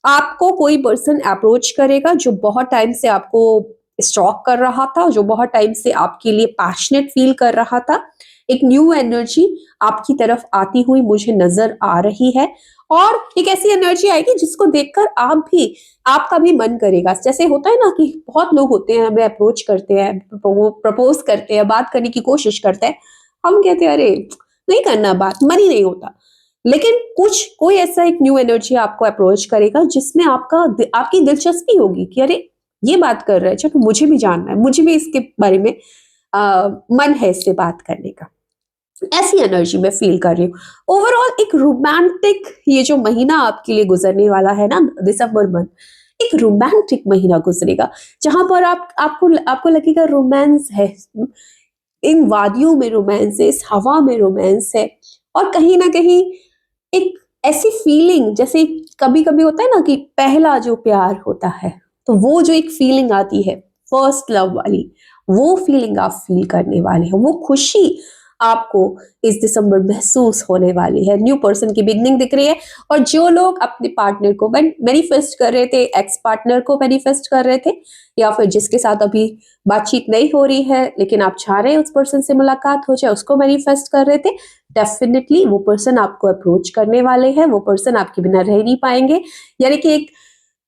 आपको कोई पर्सन अप्रोच करेगा जो बहुत टाइम से आपको स्टॉक कर रहा था, जो बहुत टाइम से आपके लिए पैशनेट फील कर रहा था। एक न्यू एनर्जी आपकी तरफ आती हुई मुझे नजर आ रही है, और एक ऐसी एनर्जी आएगी जिसको देखकर आपका भी मन करेगा। जैसे होता है ना कि बहुत लोग होते हैं, हमें अप्रोच करते हैं, प्रपोज करते हैं, बात करने की कोशिश करते हैं, हम कहते हैं अरे नहीं करना बात, मन ही नहीं होता। लेकिन कुछ कोई ऐसा एक न्यू एनर्जी आपको अप्रोच करेगा जिसमें आपकी दिलचस्पी होगी कि अरे ये बात कर रहा है, चलो मुझे भी जानना है, मुझे भी इसके बारे में मन है इससे बात करने का। ऐसी एनर्जी मैं फील कर रही हूँ। ओवरऑल एक रोमांटिक ये जो महीना आपके लिए गुजरने वाला है ना, दिसंबर मंथ, एक रोमांटिक महीना गुजरेगा जहां पर आपको लगेगा रोमांस है, इन वादियों में रोमांस है, इस हवा में रोमांस है। और कहीं ना कहीं एक ऐसी फीलिंग जैसे कभी कभी होता है ना कि पहला जो प्यार होता है, तो वो जो एक फीलिंग आती है फर्स्ट लव वाली, वो फीलिंग आप फील करने वाले हैं, वो खुशी आपको इस दिसंबर महसूस होने वाली है। न्यू पर्सन की बिगनिंग दिख रही है। और जो लोग अपने पार्टनर को मैनिफेस्ट कर रहे थे, एक्स पार्टनर को मैनिफेस्ट कर रहे थे, या फिर जिसके साथ अभी बातचीत नहीं हो रही है लेकिन आप चाह रहे हैं उस पर्सन से मुलाकात हो जाए, उसको मैनिफेस्ट कर रहे थे, डेफिनेटली वो पर्सन आपको अप्रोच करने वाले हैं, वो पर्सन आपके बिना रह नहीं पाएंगे। यानी कि एक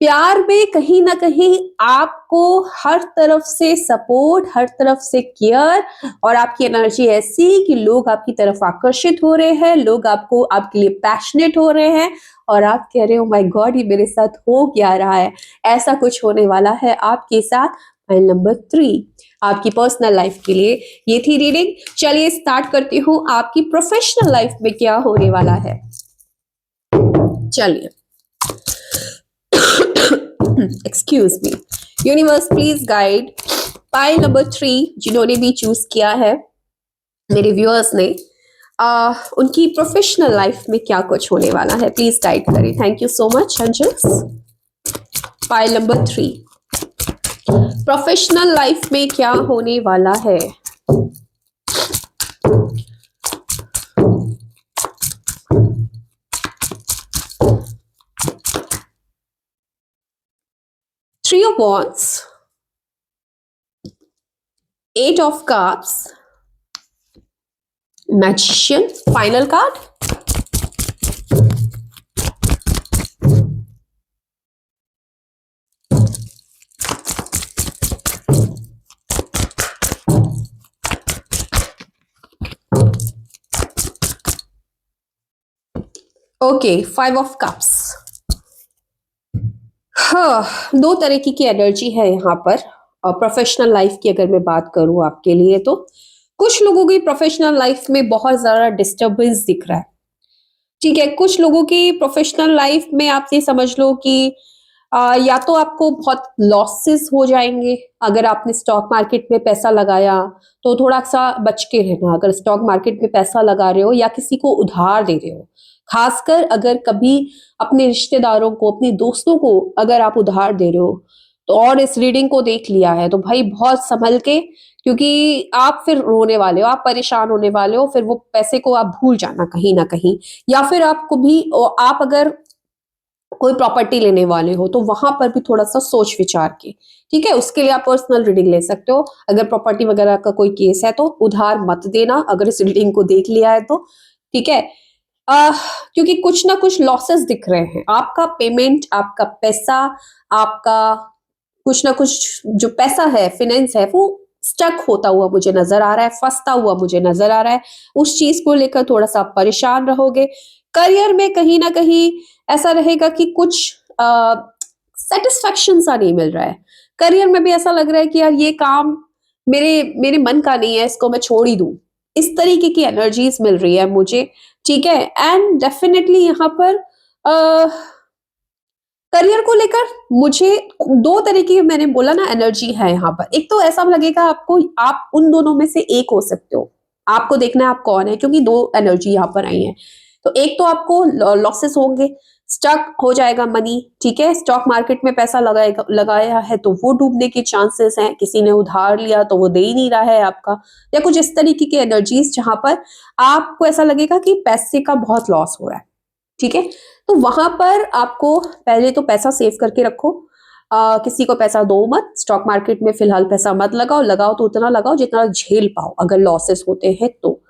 प्यार में कहीं ना कहीं आपको हर तरफ से सपोर्ट, हर तरफ से केयर, और आपकी एनर्जी ऐसी कि लोग आपकी तरफ आकर्षित हो रहे हैं, लोग आपके लिए पैशनेट हो रहे हैं, और आप कह रहे हो माय गॉड ये मेरे साथ हो क्या रहा है। ऐसा कुछ होने वाला है आपके साथ। फाइल नंबर 3 आपकी पर्सनल लाइफ के लिए ये थी रीडिंग। चलिए स्टार्ट करती हूँ आपकी प्रोफेशनल लाइफ में क्या होने वाला है। चलिए excuse me, universe please guide pile number 3 जिन्होंने भी चूज किया है मेरे व्यूअर्स ने, उनकी प्रोफेशनल लाइफ में क्या कुछ होने वाला है, प्लीज गाइड करें। थैंक यू सो मच अंजस। पाइल नंबर 3 प्रोफेशनल लाइफ में क्या होने वाला है। Three of Wands, Eight of Cups, Magician, final card. Okay, Five of Cups. हाँ, दो तरीके की एनर्जी है यहाँ पर। और प्रोफेशनल लाइफ की अगर मैं बात करूँ आपके लिए, तो कुछ लोगों की प्रोफेशनल लाइफ में बहुत ज्यादा डिस्टरबेंस दिख रहा है। ठीक है, कुछ लोगों की प्रोफेशनल लाइफ में आप ये समझ लो कि या तो आपको बहुत लॉसेस हो जाएंगे। अगर आपने स्टॉक मार्केट में पैसा लगाया तो थोड़ा सा बच के रहना। अगर स्टॉक मार्केट में पैसा लगा रहे हो या किसी को उधार दे रहे हो, खासकर अगर कभी अपने रिश्तेदारों को, अपने दोस्तों को अगर आप उधार दे रहे हो, तो और इस रीडिंग को देख लिया है तो भाई बहुत संभल के, क्योंकि आप फिर रोने वाले हो, आप परेशान होने वाले हो, फिर वो पैसे को आप भूल जाना कहीं ना कहीं। या फिर आप अगर कोई प्रॉपर्टी लेने वाले हो तो वहां पर भी थोड़ा सा सोच विचार के, ठीक है, उसके लिए आप पर्सनल रीडिंग ले सकते हो। अगर प्रॉपर्टी वगैरह का कोई केस है तो उधार मत देना, अगर इस रीडिंग को देख लिया है तो, ठीक है। क्योंकि कुछ ना कुछ लॉसेस दिख रहे हैं। आपका पेमेंट, आपका पैसा, आपका कुछ ना कुछ जो पैसा है, फिनेंस है, वो स्टक होता हुआ मुझे नजर आ रहा है, फंसता हुआ मुझे नजर आ रहा है। उस चीज को लेकर थोड़ा सा परेशान रहोगे। करियर में कहीं ना कहीं ऐसा रहेगा कि कुछ सेटिस्फेक्शन सा नहीं मिल रहा है। करियर में भी ऐसा लग रहा है कि यार ये काम मेरे मेरे मन का नहीं है, इसको मैं छोड़ ही दूं। इस तरीके की एनर्जीज मिल रही है मुझे, ठीक है। एंड डेफिनेटली यहाँ पर करियर को लेकर मुझे दो तरीके की, मैंने बोला ना, एनर्जी है यहाँ पर। एक तो ऐसा लगेगा आपको, आप उन दोनों में से एक हो सकते हो, आपको देखना है आप कौन है, क्योंकि दो एनर्जी यहाँ पर आई है। तो एक तो आपको लॉसेस होंगे, स्टक हो जाएगा मनी, ठीक है। स्टॉक मार्केट में पैसा लगाया है तो वो डूबने के चांसेस हैं। किसी ने उधार लिया तो वो दे ही नहीं रहा है आपका, या कुछ इस तरीके की एनर्जीज जहां पर आपको ऐसा लगेगा कि पैसे का बहुत लॉस हो रहा है, ठीक है। तो वहां पर आपको पहले तो पैसा सेव करके रखो। किसी को पैसा दो मत, स्टॉक मार्केट में फिलहाल पैसा मत लगाओ, लगाओ तो उतना लगाओ जितना झेल पाओ अगर लॉसेस होते हैं तो,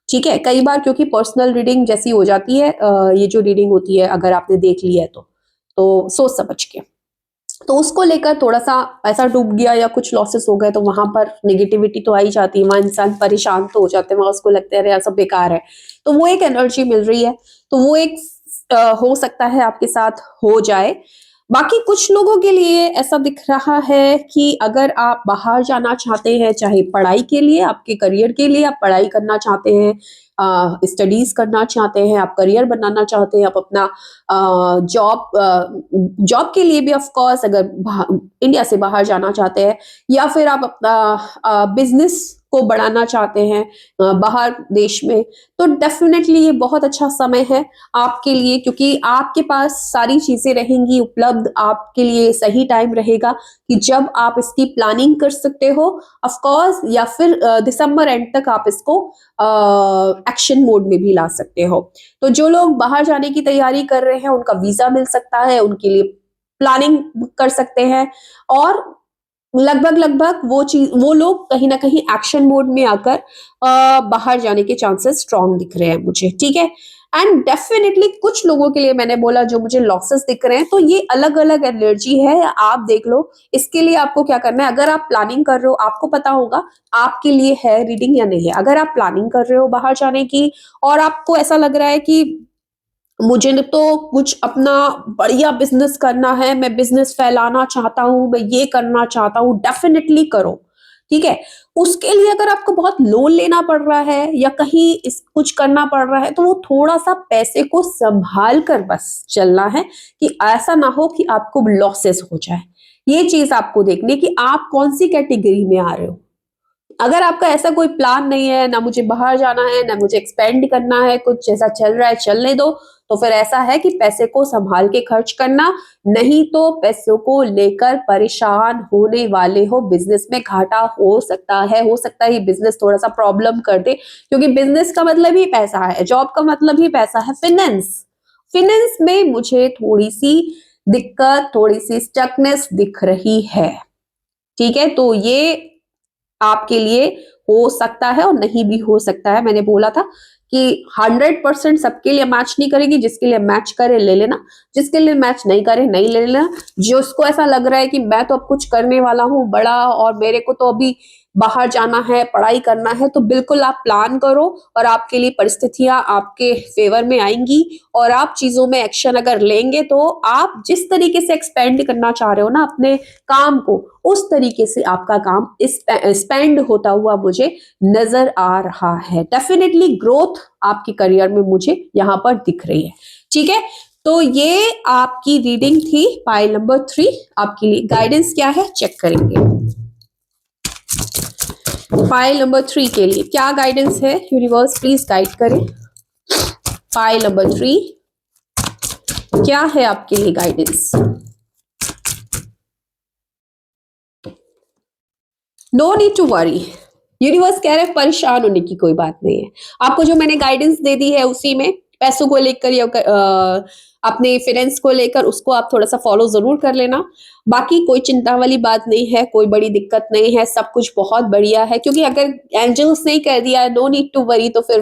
ठीक है। कई बार क्योंकि पर्सनल रीडिंग जैसी हो जाती है, ये जो रीडिंग होती है अगर आपने देख लिया है तो सोच समझ के, तो उसको लेकर थोड़ा-सा पैसा डूब गया या कुछ लॉसेस हो गए तो वहाँ पर नेगेटिविटी तो आ ही जाती है, वहाँ इंसान परेशान तो हो जाते हैं, वहाँ उसको लगता है अरे यार सब बेकार है। तो वो एक एनर्जी मिल रही है, तो वो एक हो सकता है आपके साथ हो जाए। बाकी कुछ लोगों के लिए ऐसा दिख रहा है कि अगर आप बाहर जाना चाहते हैं, चाहे पढ़ाई के लिए, आपके करियर के लिए, आप पढ़ाई करना चाहते हैं, स्टडीज़ करना चाहते हैं, आप करियर बनाना चाहते हैं, आप अपना जॉब के लिए भी ऑफ कोर्स अगर इंडिया से बाहर जाना चाहते हैं या फिर आप अपना बिजनेस को बढ़ाना चाहते हैं बाहर देश में, तो डेफिनेटली ये बहुत अच्छा समय है आपके लिए, क्योंकि आपके पास सारी चीजें रहेंगी उपलब्ध, आपके लिए सही टाइम रहेगा कि जब आप इसकी प्लानिंग कर सकते हो ऑफ कोर्स, या फिर दिसंबर एंड तक आप इसको एक्शन मोड में भी ला सकते हो। तो जो लोग बाहर जाने की तैयारी कर रहे हैं उनका वीजा मिल सकता है, उनके लिए प्लानिंग कर सकते हैं, और लगभग वो लोग कहीं ना कहीं एक्शन मोड में आकर बाहर जाने के चांसेस स्ट्रांग दिख रहे हैं मुझे, ठीक है। एंड डेफिनेटली कुछ लोगों के लिए मैंने बोला जो मुझे लॉसेस दिख रहे हैं, तो ये अलग अलग एनर्जी है, आप देख लो। इसके लिए आपको क्या करना है, अगर आप प्लानिंग कर रहे हो, आपको पता होगा आपके लिए है रीडिंग या नहीं है। अगर आप प्लानिंग कर रहे हो बाहर जाने की और आपको ऐसा लग रहा है कि मुझे न तो कुछ अपना बढ़िया बिजनेस करना है, मैं बिजनेस फैलाना चाहता हूँ, मैं ये करना चाहता हूँ, डेफिनेटली करो, ठीक है। उसके लिए अगर आपको बहुत लोन लेना पड़ रहा है या कहीं इस कुछ करना पड़ रहा है, तो वो थोड़ा सा पैसे को संभाल कर बस चलना है कि ऐसा ना हो कि आपको लॉसेस हो जाए। ये चीज आपको देखनी है कि आप कौन सी कैटेगरी में आ रहे हो। अगर आपका ऐसा कोई प्लान नहीं है, ना मुझे बाहर जाना है, ना मुझे एक्सपेंड करना है, कुछ जैसा चल रहा है चलने दो, तो फिर ऐसा है कि पैसे को संभाल के खर्च करना, नहीं तो पैसों को लेकर परेशान होने वाले हो। बिजनेस में घाटा हो सकता है ये बिजनेस थोड़ा सा प्रॉब्लम कर दे, क्योंकि बिजनेस का मतलब ही पैसा है, जॉब का मतलब ही पैसा है। फिनेंस में मुझे थोड़ी सी दिक्कत, थोड़ी सी स्टकनेस दिख रही है, ठीक है। तो ये आपके लिए हो सकता है और नहीं भी हो सकता है। मैंने बोला था कि 100% सबके लिए मैच नहीं करेगी, जिसके लिए मैच करे ले लेना, जिसके लिए मैच नहीं करे नहीं ले लेना। जिसको ऐसा लग रहा है कि मैं तो अब कुछ करने वाला हूँ बड़ा और मेरे को तो अभी बाहर जाना है, पढ़ाई करना है, तो बिल्कुल आप प्लान करो और आपके लिए परिस्थितियां आपके फेवर में आएंगी और आप चीजों में एक्शन अगर लेंगे तो आप जिस तरीके से एक्सपेंड करना चाह रहे हो ना अपने काम को, उस तरीके से आपका काम स्पेंड होता हुआ मुझे नजर आ रहा है। डेफिनेटली ग्रोथ आपके करियर में मुझे यहाँ पर दिख रही है, ठीक है। तो ये आपकी रीडिंग थी पाइल नंबर 3। आपके लिए गाइडेंस क्या है चेक करेंगे। पाइल नंबर 3 के लिए क्या गाइडेंस है, यूनिवर्स प्लीज गाइड करें। पाइल नंबर 3 क्या है आपके लिए guidance. No need to worry, universe कह रहे हैं परेशान होने की कोई बात नहीं है। आपको जो मैंने गाइडेंस दे दी है उसी में पैसों को लेकर या अपने फाइनेंस को लेकर उसको आप थोड़ा सा फॉलो जरूर कर लेना। बाकी कोई चिंता वाली बात नहीं है, कोई बड़ी दिक्कत नहीं है, सब कुछ बहुत बढ़िया है। क्योंकि अगर एंजल्स ने कह दिया है नो नीड टू वरी, तो फिर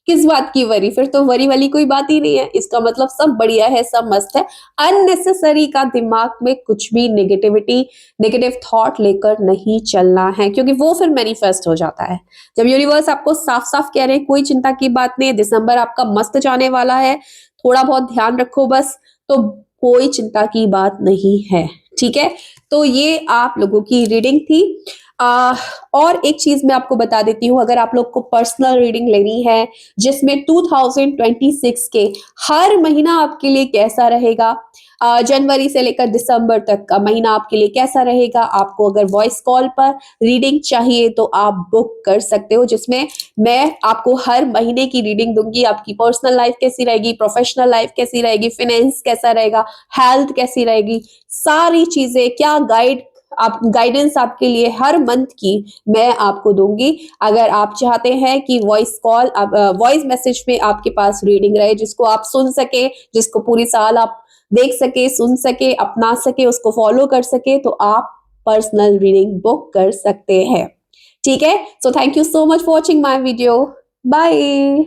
किस बात की वरी, फिर तो वरी वाली कोई बात ही नहीं है। इसका मतलब सब बढ़िया है, सब मस्त है। अननेसेसरी का दिमाग में कुछ भी नेगेटिविटी, नेगेटिव थॉट लेकर नहीं चलना है, क्योंकि वो फिर मैनिफेस्ट हो जाता है। जब यूनिवर्स आपको साफ साफ कह रहे हैं कोई चिंता की बात नहीं है, दिसंबर आपका मस्त जाने वाला है, थोड़ा बहुत ध्यान रखो बस, तो कोई चिंता की बात नहीं है, ठीक है। तो ये आप लोगों की रीडिंग थी। और एक चीज मैं आपको बता देती हूँ, अगर आप लोग को पर्सनल रीडिंग लेनी है जिसमें 2026 के हर महीना आपके लिए कैसा रहेगा, जनवरी से लेकर दिसंबर तक का महीना आपके लिए कैसा रहेगा, आपको अगर वॉइस कॉल पर रीडिंग चाहिए तो आप बुक कर सकते हो, जिसमें मैं आपको हर महीने की रीडिंग दूंगी। आपकी पर्सनल लाइफ कैसी रहेगी, प्रोफेशनल लाइफ कैसी रहेगी, फाइनेंस कैसा रहेगा, हेल्थ कैसी रहेगी, सारी चीजें क्या गाइडेंस आपके लिए हर मंथ की मैं आपको दूंगी। अगर आप चाहते हैं कि वॉइस मैसेज में आपके पास रीडिंग रहे, जिसको आप सुन सके, जिसको पूरी साल आप देख सके, सुन सके, अपना सके, उसको फॉलो कर सके, तो आप पर्सनल रीडिंग बुक कर सकते हैं, ठीक है। So thank you so much for watching my video, bye.